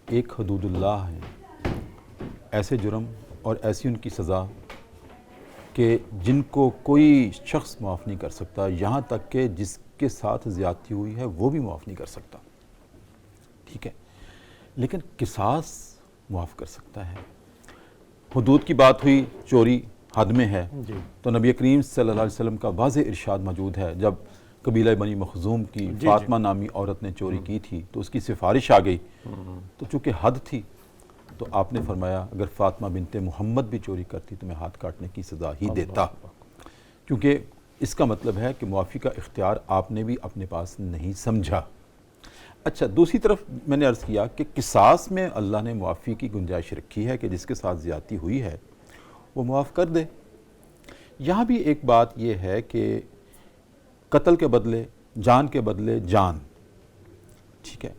Speaker 1: ایک حدود اللہ ہے، ایسے جرم اور ایسی ان کی سزا کہ جن کو کوئی شخص معاف نہیں کر سکتا، یہاں تک کہ جس کے ساتھ زیادتی ہوئی ہے وہ بھی معاف نہیں کر سکتا، ٹھیک ہے، لیکن قصاص معاف کر سکتا ہے۔ حدود کی بات ہوئی، چوری حد میں ہے، تو نبی کریم صلی اللہ علیہ وسلم کا واضح ارشاد موجود ہے، جب قبیلہ بنی مخزوم کی فاطمہ نامی عورت نے چوری کی تھی تو اس کی سفارش آ گئی، تو چونکہ حد تھی تو آپ نے فرمایا اگر فاطمہ بنت محمد بھی چوری کرتی تو میں ہاتھ کاٹنے کی سزا ہی دیتا، کیونکہ اس کا مطلب ہے کہ معافی کا اختیار آپ نے بھی اپنے پاس نہیں سمجھا۔ اچھا، دوسری طرف میں نے عرض کیا کہ قصاص میں اللہ نے معافی کی گنجائش رکھی ہے کہ جس کے ساتھ زیادتی ہوئی ہے وہ معاف کر دے۔ یہاں بھی ایک بات یہ ہے کہ قتل کے بدلے جان کے بدلے جان، ٹھیک ہے،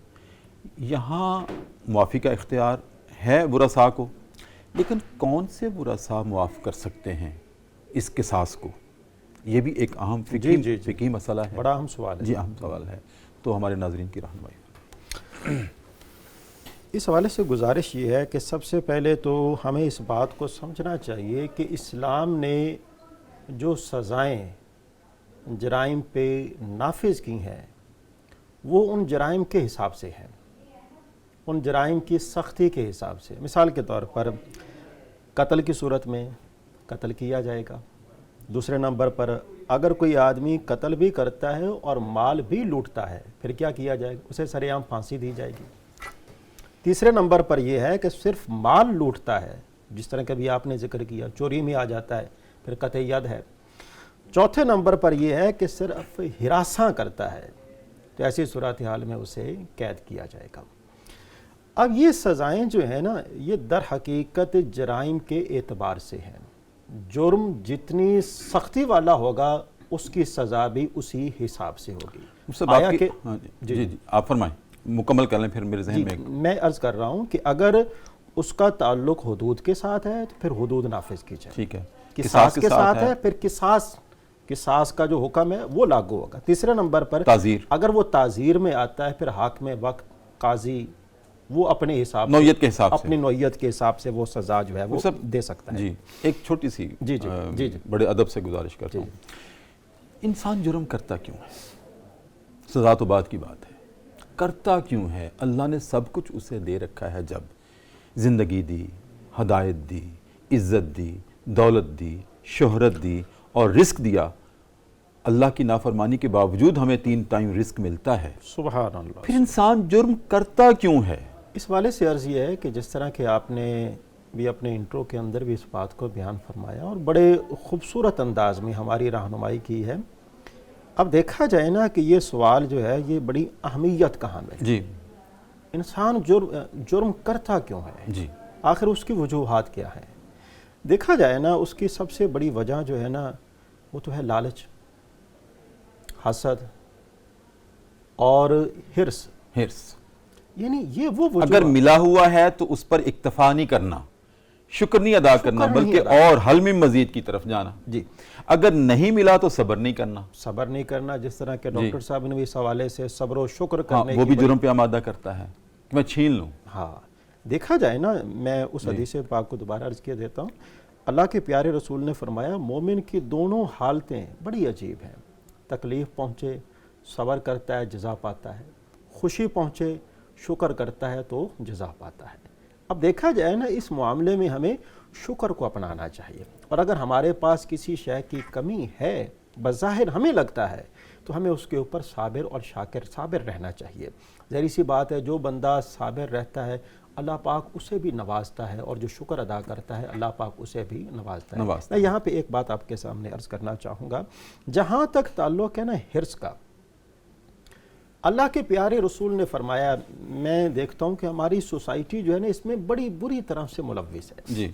Speaker 1: یہاں معافی کا اختیار ہے ورثاء کو، لیکن کون سے ورثاء معاف کر سکتے ہیں اس قصاص کو؟ یہ بھی ایک اہم فقہی مسئلہ ہے،
Speaker 2: بڑا اہم سوال ہے،
Speaker 1: جی اہم سوال ہے، تو ہمارے ناظرین کی رہنمائی۔
Speaker 2: اس حوالے سے گزارش یہ ہے کہ سب سے پہلے تو ہمیں اس بات کو سمجھنا چاہیے کہ اسلام نے جو سزائیں جرائم پہ نافذ کی ہیں وہ ان جرائم کے حساب سے ہیں، ان جرائم کی سختی کے حساب سے۔ مثال کے طور پر قتل کی صورت میں قتل کیا جائے گا، دوسرے نمبر پر اگر کوئی آدمی قتل بھی کرتا ہے اور مال بھی لوٹتا ہے پھر کیا کیا جائے گا؟ اسے سر عام پھانسی دی جائے گی۔ تیسرے نمبر پر یہ ہے کہ صرف مال لوٹتا ہے، جس طرح کہ بھی آپ نے ذکر کیا چوری میں آ جاتا ہے پھر قطع ید ہے۔ چوتھے نمبر پر یہ ہے کہ صرف ہراساں کرتا ہے تو ایسی صورتحال میں اسے قید کیا جائے گا۔ اب یہ سزائیں جو ہیں نا یہ در حقیقت جرائم کے اعتبار سے ہیں، جرم جتنی سختی والا ہوگا اس کی سزا بھی اسی حساب سے ہوگی۔ آیا کہ
Speaker 1: جی آپ فرمائیں، مکمل کر لیں پھر میرے ذہن میں
Speaker 2: میں عرض کر رہا ہوں کہ اگر اس کا تعلق حدود کے ساتھ ہے تو پھر حدود نافذ کی جائے،
Speaker 1: ٹھیک ہے،
Speaker 2: قصاص کے ساتھ ہے پھر قصاص کا جو حکم ہے وہ لاگو ہوگا۔ تیسرے نمبر پر
Speaker 1: تعزیر،
Speaker 2: اگر وہ تعزیر میں آتا ہے پھر حاکم وقت قاضی وہ اپنے حساب سے
Speaker 1: نوعیت کے حساب سے،
Speaker 2: اپنی نوعیت کے حساب سے وہ سزا جو ہے وہ دے سکتا ہے۔
Speaker 1: جی ایک چھوٹی سی
Speaker 2: جی
Speaker 1: بڑے ادب سے گزارش کرتا ہوں، انسان جرم کرتا کیوں ہے؟ سزا تو بعد کی بات ہے، کرتا کیوں ہے؟ اللہ نے سب کچھ اسے دے رکھا ہے، جب زندگی دی، ہدایت دی، عزت دی، دولت دی، شہرت دی اور رزق دیا، اللہ کی نافرمانی کے باوجود ہمیں 3 ٹائم رزق ملتا ہے،
Speaker 2: سبحان اللہ،
Speaker 1: پھر انسان جرم کرتا کیوں ہے؟
Speaker 2: اس والے سے عرض یہ ہے کہ جس طرح کہ آپ نے بھی اپنے انٹرو کے اندر بھی اس بات کو بیان فرمایا اور بڑے خوبصورت انداز میں ہماری رہنمائی کی ہے۔ اب دیکھا جائے نا کہ یہ سوال جو ہے یہ بڑی اہمیت کا حامل ہے۔
Speaker 1: جی
Speaker 2: انسان جرم کرتا کیوں ہے؟
Speaker 1: جی
Speaker 2: آخر اس کی وجوہات کیا ہے؟ دیکھا جائے نا اس کی سب سے بڑی وجہ جو ہے نا وہ تو ہے لالچ، حسد اور حرص۔ یعنی یہ وہ
Speaker 1: اگر ملا ہوا ہے تو اس پر اکتفا نہیں کرنا، شکر نہیں ادا کرنا، بلکہ اور حلم مزید کی طرف جانا۔
Speaker 2: جی
Speaker 1: اگر نہیں ملا تو صبر نہیں کرنا،
Speaker 2: صبر نہیں کرنا، جس طرح کہ ڈاکٹر صاحب نے بھی اس حوالے سے صبر و شکر کرنے
Speaker 1: وہ بھی جرم پہ آمادہ کرتا ہے کہ میں چھین لوں۔
Speaker 2: ہاں دیکھا جائے نا، میں اس حدیث پاک کو دوبارہ عرض کیا دیتا ہوں۔ اللہ کے پیارے رسول نے فرمایا مومن کی دونوں حالتیں بڑی عجیب ہیں، تکلیف پہنچے صبر کرتا ہے جزا پاتا ہے، خوشی پہنچے شکر کرتا ہے تو جزا پاتا ہے۔ اب دیکھا جائے نا اس معاملے میں ہمیں شکر کو اپنانا چاہیے، اور اگر ہمارے پاس کسی شے کی کمی ہے بظاہر ہمیں لگتا ہے تو ہمیں اس کے اوپر صابر اور شاکر صابر رہنا چاہیے۔ ظاہری سی بات ہے جو بندہ صابر رہتا ہے اللہ پاک اسے بھی نوازتا ہے، اور جو شکر ادا کرتا ہے اللہ پاک اسے بھی نوازتا ہے۔ میں یہاں پہ ایک بات آپ کے سامنے عرض کرنا چاہوں گا، جہاں تک تعلق ہے نا حرص کا، اللہ کے پیارے رسول نے فرمایا، میں دیکھتا ہوں کہ ہماری سوسائٹی جو ہے نا اس میں بڑی بری طرح سے ملوث ہے۔
Speaker 1: جی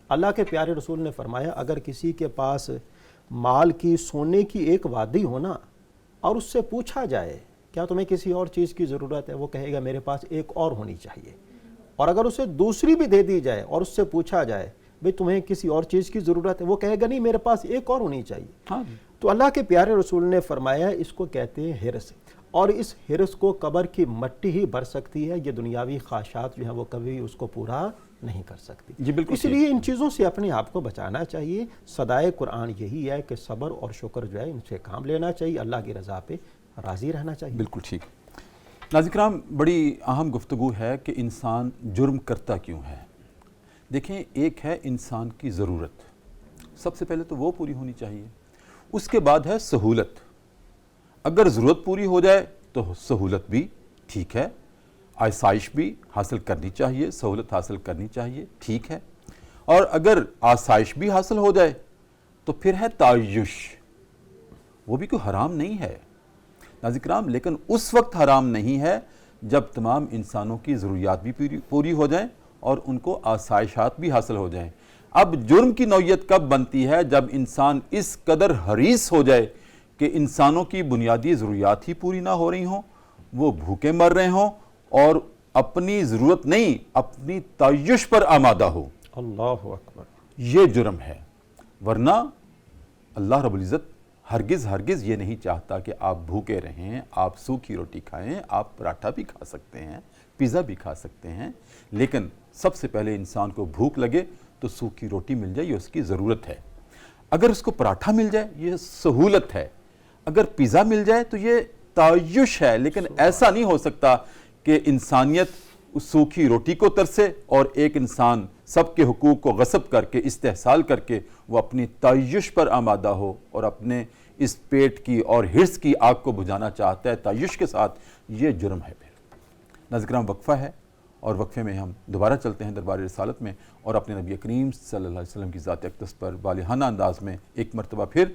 Speaker 2: اللہ کے پیارے رسول نے فرمایا اگر کسی کے پاس مال کی سونے کی ایک وادی ہو نا، اور اس سے پوچھا جائے کیا تمہیں کسی اور چیز کی ضرورت ہے، وہ کہے گا میرے پاس ایک اور ہونی چاہیے، اور اگر اسے دوسری بھی دے دی جائے اور اس سے پوچھا جائے بھئی تمہیں کسی اور چیز کی ضرورت ہے، وہ کہے گا نہیں میرے پاس ایک اور ہونی چاہیے۔ تو اللہ کے پیارے رسول نے فرمایا اس کو کہتے ہیں حرص، اور اس حرص کو قبر کی مٹی ہی بھر سکتی ہے، یہ دنیاوی خواہشات جو ہیں وہ کبھی اس کو پورا نہیں کر سکتی۔
Speaker 1: جی بالکل،
Speaker 2: اس لیے ان چیزوں سے اپنے آپ کو بچانا چاہیے۔ صدائے قرآن یہی ہے کہ صبر اور شکر جو ہے ان سے کام لینا چاہیے، اللہ کی رضا پہ راضی رہنا چاہیے۔
Speaker 1: بالکل ٹھیک۔ ناظرین کرام، بڑی اہم گفتگو ہے کہ انسان جرم کرتا کیوں ہے۔ دیکھیں، ایک ہے انسان کی ضرورت، سب سے پہلے تو وہ پوری ہونی چاہیے، اس کے بعد ہے سہولت۔ اگر ضرورت پوری ہو جائے تو سہولت بھی ٹھیک ہے، آسائش بھی حاصل کرنی چاہیے، سہولت حاصل کرنی چاہیے، ٹھیک ہے، اور اگر آسائش بھی حاصل ہو جائے تو پھر ہے تعیش، وہ بھی کوئی حرام نہیں ہے ناظرین کرام، لیکن اس وقت حرام نہیں ہے جب تمام انسانوں کی ضروریات بھی پوری ہو جائیں اور ان کو آسائشات بھی حاصل ہو جائیں۔ اب جرم کی نوعیت کب بنتی ہے؟ جب انسان اس قدر حریص ہو جائے کہ انسانوں کی بنیادی ضروریات ہی پوری نہ ہو رہی ہوں، وہ بھوکے مر رہے ہوں اور اپنی ضرورت نہیں اپنی تعیش پر آمادہ ہو۔
Speaker 2: اللہ اکبر،
Speaker 1: یہ جرم ہے، ورنہ اللہ رب العزت ہرگز یہ نہیں چاہتا کہ آپ بھوکے رہیں، آپ سوکھی روٹی کھائیں، آپ پراٹھا بھی کھا سکتے ہیں، پیزا بھی کھا سکتے ہیں، لیکن سب سے پہلے انسان کو بھوک لگے تو سوکھی روٹی مل جائے، یہ اس کی ضرورت ہے۔ اگر اس کو پراٹھا مل جائے یہ سہولت ہے، اگر پیزا مل جائے تو یہ تعیش ہے۔ لیکن ایسا نہیں ہو سکتا کہ انسانیت اس سوکھی روٹی کو ترسے اور ایک انسان سب کے حقوق کو غصب کر کے استحصال کر کے وہ اپنی تعیش پر آمادہ ہو اور اپنے اس پیٹ کی اور حرص کی آگ کو بجھانا چاہتا ہے تعیش کے ساتھ، یہ جرم ہے۔ پھر ناظرین کرام، وقفہ ہے، اور وقفے میں ہم دوبارہ چلتے ہیں دربار رسالت میں اور اپنے نبی کریم صلی اللہ علیہ وسلم کی ذات اقدس پر والہانہ انداز میں ایک مرتبہ پھر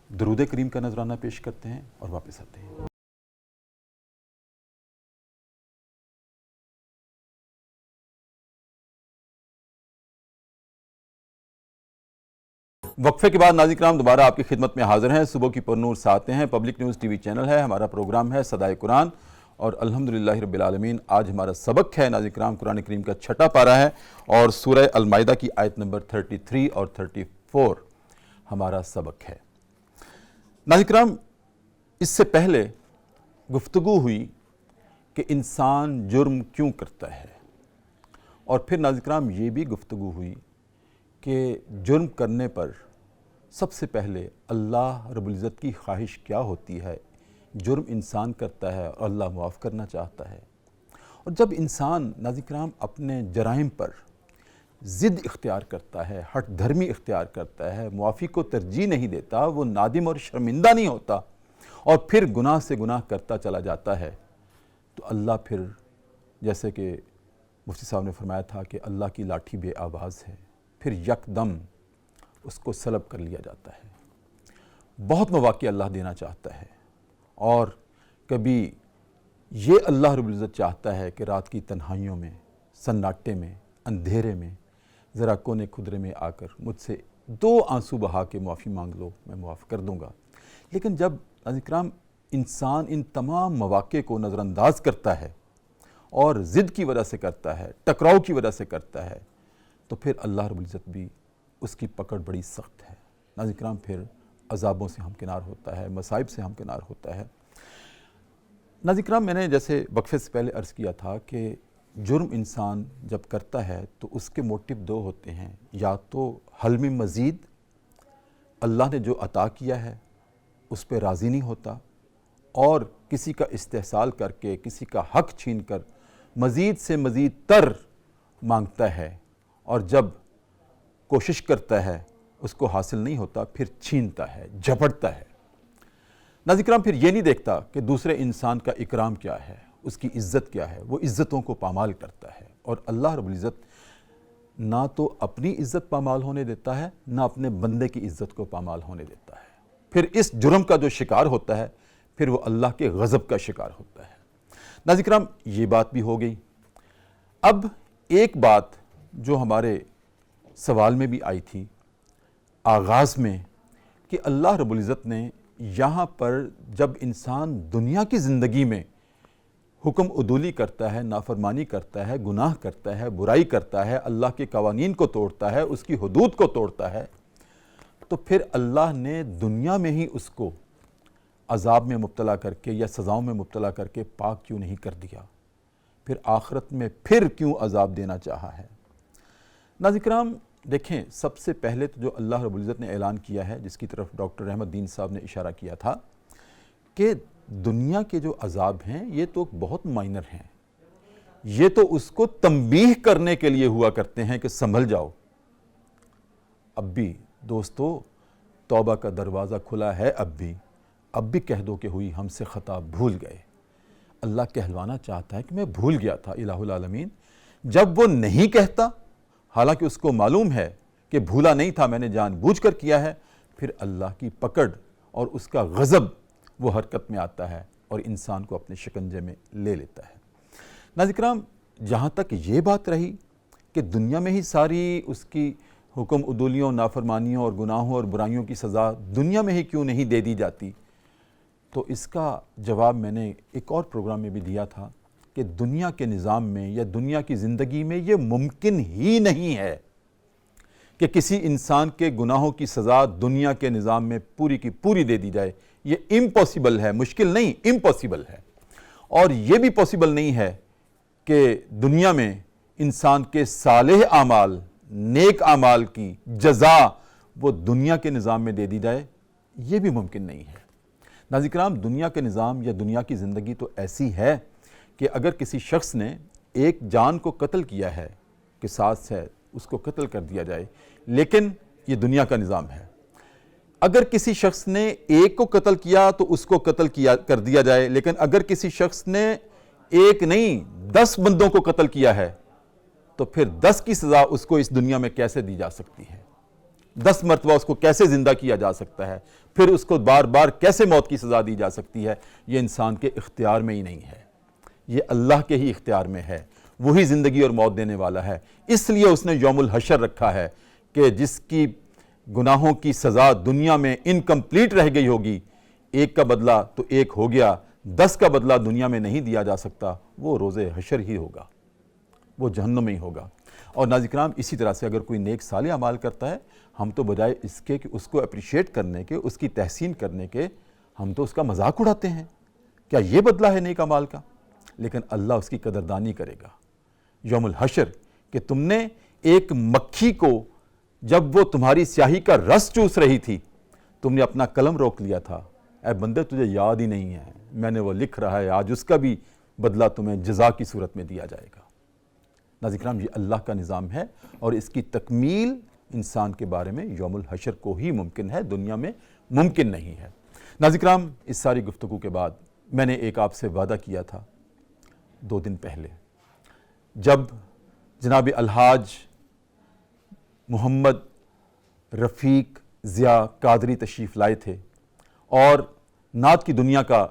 Speaker 1: درود کریم کا نذرانہ پیش کرتے ہیں اور واپس آتے ہیں۔ وقفے کے بعد ناظرین کرام دوبارہ آپ کی خدمت میں حاضر ہیں۔ صبح کی پرنور سے آتے ہیں، public news T V channel ہے، ہمارا پروگرام ہے صدائے قرآن، اور الحمدللہ رب العالمین آج ہمارا سبق ہے ناظرین کرام قرآن کریم کا 6واں پارہ ہے اور سورہ المائدہ کی آیت نمبر 33 اور 34 ہمارا سبق ہے۔ ناظرین کرام، اس سے پہلے گفتگو ہوئی کہ انسان جرم کیوں کرتا ہے، اور پھر ناظرین کرام یہ بھی گفتگو ہوئی کہ جرم کرنے پر سب سے پہلے اللہ رب العزت کی خواہش کیا ہوتی ہے۔ جرم انسان کرتا ہے اور اللہ معاف کرنا چاہتا ہے، اور جب انسان ناظرین کرام اپنے جرائم پر ضد اختیار کرتا ہے، ہٹ دھرمی اختیار کرتا ہے، معافی کو ترجیح نہیں دیتا، وہ نادم اور شرمندہ نہیں ہوتا اور پھر گناہ سے گناہ کرتا چلا جاتا ہے، تو اللہ پھر جیسے کہ مفتی صاحب نے فرمایا تھا کہ اللہ کی لاٹھی بے آواز ہے، پھر یکدم اس کو سلب کر لیا جاتا ہے۔ بہت مواقع اللہ دینا چاہتا ہے، اور کبھی یہ اللہ رب العزت چاہتا ہے کہ رات کی تنہائیوں میں، سناٹے میں، اندھیرے میں ذرا کونے خدرے میں آ کر مجھ سے 2 آنسو بہا کے معافی مانگ لو، میں معاف کر دوں گا۔ لیکن جب ناظرین کرام انسان ان تمام مواقع کو نظر انداز کرتا ہے اور ضد کی وجہ سے کرتا ہے، ٹکراؤ کی وجہ سے کرتا ہے، تو پھر اللہ رب العزت بھی اس کی پکڑ بڑی سخت ہے۔ ناظرین کرام پھر عذابوں سے ہمکنار ہوتا ہے، مصائب سے ہمکنار ہوتا ہے۔ ناظرین کرام میں نے جیسے وقفے سے پہلے عرض کیا تھا کہ جرم انسان جب کرتا ہے تو اس کے موٹیو 2 ہوتے ہیں، یا تو حلم مزید، اللہ نے جو عطا کیا ہے اس پہ راضی نہیں ہوتا اور کسی کا استحصال کر کے، کسی کا حق چھین کر مزید سے مزید تر مانگتا ہے، اور جب کوشش کرتا ہے اس کو حاصل نہیں ہوتا پھر چھینتا ہے، جھپٹتا ہے۔ ناظرین کرام پھر یہ نہیں دیکھتا کہ دوسرے انسان کا اکرام کیا ہے، اس کی عزت کیا ہے، وہ عزتوں کو پامال کرتا ہے، اور اللہ رب العزت نہ تو اپنی عزت پامال ہونے دیتا ہے، نہ اپنے بندے کی عزت کو پامال ہونے دیتا ہے۔ پھر اس جرم کا جو شکار ہوتا ہے پھر وہ اللہ کے غضب کا شکار ہوتا ہے۔ ناظرین کرام یہ بات بھی ہو گئی۔ اب ایک بات جو ہمارے سوال میں بھی آئی تھی آغاز میں، کہ اللہ رب العزت نے یہاں پر جب انسان دنیا کی زندگی میں حکم عدولی کرتا ہے، نافرمانی کرتا ہے، گناہ کرتا ہے، برائی کرتا ہے، اللہ کے قوانین کو توڑتا ہے، اس کی حدود کو توڑتا ہے، تو پھر اللہ نے دنیا میں ہی اس کو عذاب میں مبتلا کر کے یا سزاؤں میں مبتلا کر کے پاک کیوں نہیں کر دیا؟ پھر آخرت میں پھر کیوں عذاب دینا چاہا ہے؟ ناظرین کرام دیکھیں، سب سے پہلے تو جو اللہ رب العزت نے اعلان کیا ہے، جس کی طرف ڈاکٹر رحمت دین صاحب نے اشارہ کیا تھا، کہ دنیا کے جو عذاب ہیں یہ تو بہت مائنر ہیں، یہ تو اس کو تنبیہ کرنے کے لیے ہوا کرتے ہیں کہ سنبھل جاؤ۔ اب بھی دوستو توبہ کا دروازہ کھلا ہے، اب بھی کہہ دو کہ ہوئی ہم سے خطا، بھول گئے۔ اللہ کہلوانا چاہتا ہے کہ میں بھول گیا تھا الہ العالمین۔ جب وہ نہیں کہتا، حالانکہ اس کو معلوم ہے کہ بھولا نہیں تھا، میں نے جان بوجھ کر کیا ہے، پھر اللہ کی پکڑ اور اس کا غضب وہ حرکت میں آتا ہے اور انسان کو اپنے شکنجے میں لے لیتا ہے۔ ناظرین کرام جہاں تک یہ بات رہی کہ دنیا میں ہی ساری اس کی حکم عدولیوں، نافرمانیوں اور گناہوں اور برائیوں کی سزا دنیا میں ہی کیوں نہیں دے دی جاتی، تو اس کا جواب میں نے ایک اور پروگرام میں بھی دیا تھا کہ دنیا کے نظام میں یا دنیا کی زندگی میں یہ ممکن ہی نہیں ہے کہ کسی انسان کے گناہوں کی سزا دنیا کے نظام میں پوری کی پوری دے دی جائے۔ یہ امپاسبل ہے، مشکل نہیں، امپاسبل ہے۔ اور یہ بھی پاسبل نہیں ہے کہ دنیا میں انسان کے صالح اعمال، نیک اعمال کی جزا وہ دنیا کے نظام میں دے دی جائے، یہ بھی ممکن نہیں ہے۔ ناظرین کرام دنیا کے نظام یا دنیا کی زندگی تو ایسی ہے کہ اگر کسی شخص نے ایک جان کو قتل کیا ہے، قصاص ہے، اس کو قتل کر دیا جائے، لیکن یہ دنیا کا نظام ہے۔ اگر کسی شخص نے ایک کو قتل کیا تو اس کو قتل کر دیا جائے، لیکن اگر کسی شخص نے ایک نہیں 10 بندوں کو قتل کیا ہے تو پھر 10 کی سزا اس کو اس دنیا میں کیسے دی جا سکتی ہے؟ 10 مرتبہ اس کو کیسے زندہ کیا جا سکتا ہے؟ پھر اس کو بار بار کیسے موت کی سزا دی جا سکتی ہے؟ یہ انسان کے اختیار میں ہی نہیں ہے، یہ اللہ کے ہی اختیار میں ہے، وہی زندگی اور موت دینے والا ہے۔ اس لیے اس نے یوم الحشر رکھا ہے کہ جس کی گناہوں کی سزا دنیا میں انکمپلیٹ رہ گئی ہوگی، ایک کا بدلہ تو ایک ہو گیا، 10 کا بدلہ دنیا میں نہیں دیا جا سکتا، وہ روز حشر ہی ہوگا، وہ جہنم میں ہی ہوگا۔ اور ناظرین کرام اسی طرح سے اگر کوئی نیک صالح اعمال کرتا ہے، ہم تو بجائے اس کے کہ اس کو اپریشیٹ کرنے کے، اس کی تحسین کرنے کے، ہم تو اس کا مذاق اڑاتے ہیں۔ کیا یہ بدلہ ہے نیک اعمال کا؟ لیکن اللہ اس کی قدردانی کرے گا یوم الحشر کہ تم نے ایک مکھی کو جب وہ تمہاری سیاہی کا رس چوس رہی تھی، تم نے اپنا قلم روک لیا تھا، اے بندے تجھے یاد ہی نہیں ہے، میں نے وہ لکھ رہا ہے، آج اس کا بھی بدلہ تمہیں جزا کی صورت میں دیا جائے گا۔ ناظرین کرام یہ اللہ کا نظام ہے اور اس کی تکمیل انسان کے بارے میں یوم الحشر کو ہی ممکن ہے، دنیا میں ممکن نہیں ہے۔ ناظرین کرام اس ساری گفتگو کے بعد میں نے ایک آپ سے وعدہ کیا تھا 2 دن پہلے، جب جناب الحاج محمد رفیق ضیاء قادری تشریف لائے تھے اور نعت کی دنیا کا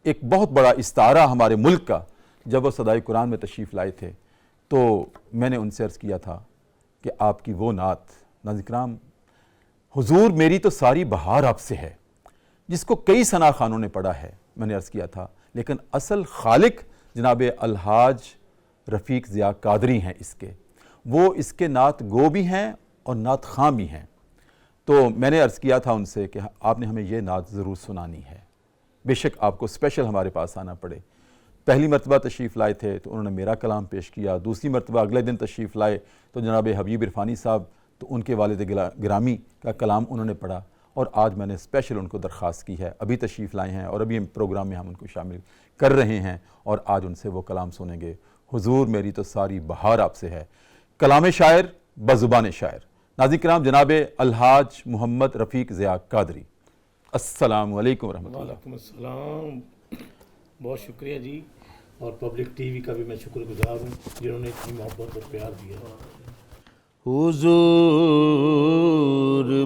Speaker 1: ایک بہت بڑا استعارہ ہمارے ملک کا جب وہ صدائے قرآن میں تشریف لائے تھے، تو میں نے ان سے عرض کیا تھا کہ آپ کی وہ نعت، ناظرین کرام، حضور میری تو ساری بہار آپ سے ہے، جس کو کئی ثنا خانوں نے پڑھا ہے، میں نے عرض کیا تھا، لیکن اصل خالق جناب الحاج رفیق ضیاء قادری ہیں اس کے، وہ اس کے نعت گو بھی ہیں اور نعت خواں بھی ہیں۔ تو میں نے عرض کیا تھا ان سے کہ آپ نے ہمیں یہ نعت ضرور سنانی ہے، بے شک آپ کو اسپیشل ہمارے پاس آنا پڑے۔ پہلی مرتبہ تشریف لائے تھے تو انہوں نے میرا کلام پیش کیا، دوسری مرتبہ اگلے دن تشریف لائے تو جناب حبیب عرفانی صاحب، تو ان کے والد گرامی کا کلام انہوں نے پڑھا، اور آج میں نے اسپیشل ان کو درخواست کی ہے، ابھی تشریف لائے ہیں اور ابھی پروگرام میں ہم ان کو شامل کر رہے ہیں، اور آج ان سے وہ کلام سنیں گے، حضور میری تو ساری بہار آپ سے ہے، کلام شاعر بزبان شاعر۔ ناظرین کرام، جناب الحاج محمد رفیق ضیاء قادری، السلام علیکم ورحمۃ اللہ۔
Speaker 4: وعلیکم السلام، بہت شکریہ جی، اور پبلک ٹی وی کا بھی میں شکر گزار ہوں جنہوں نے اتنی محبت اور پیار دیا۔ حضور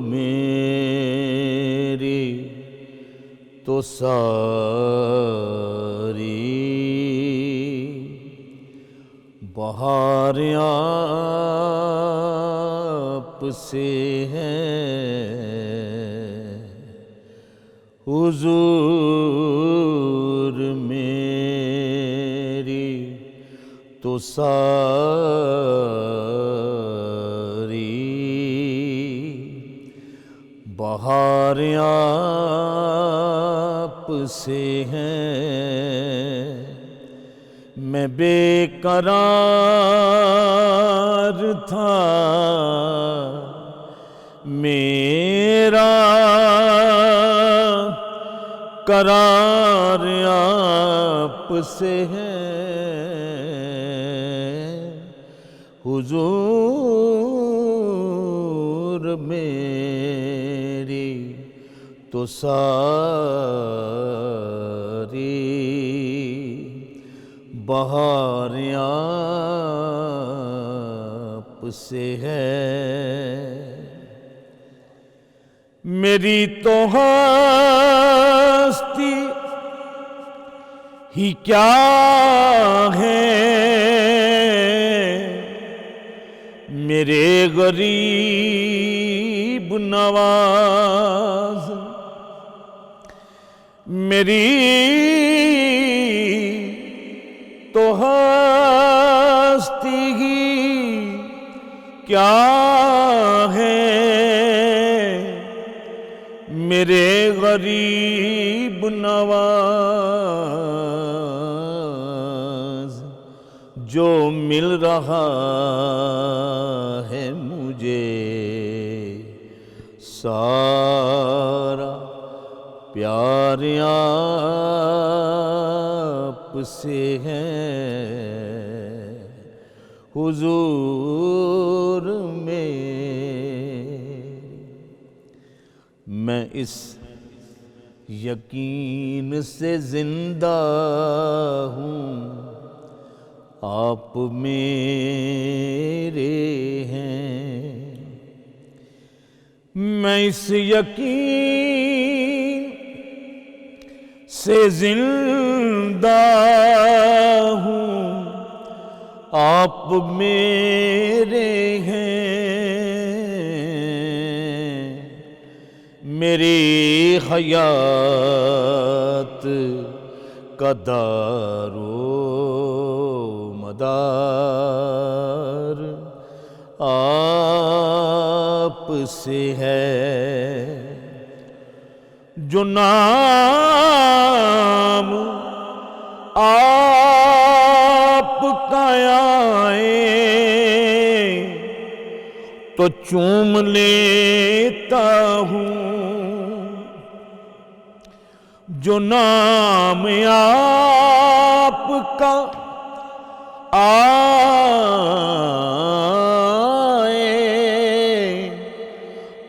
Speaker 4: میری تو ساری بہار آپ سے ہے، حضور میری تو ساری بہار آپ سے ہے، میں بے قرار تھا، میرا قرار آپ سے ہے، حضور میری تو ساری بہار آپ سے ہے، میری تو ہستی ہی کیا ہے، میرے غریب نواز، میری تو ہستی ہی کیا ہے، میرے غریب نواز، جو مل رہا ہے مجھے سارا پیار آپ سے ہے، حضور میں اس یقین سے زندہ ہوں آپ میرے ہیں، میں اس یقین سے زندہ ہوں آپ میرے ہیں، میری حیات کا دار و مدار آپ سے ہے، جو نام آپ کا آئے تو چوم لیتا ہوں، جو نام آپ کا آئے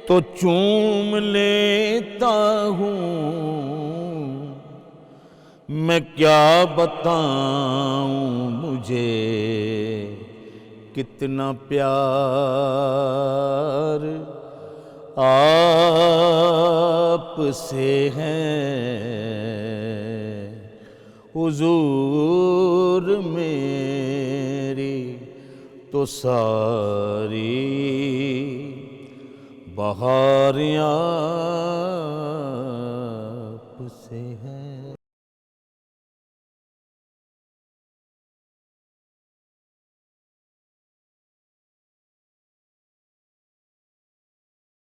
Speaker 4: تو چوم لیتا ہوں، میں کیا بتاؤں مجھے کتنا پیار آپ سے ہے،
Speaker 5: حضور میری تو ساری بہاریاں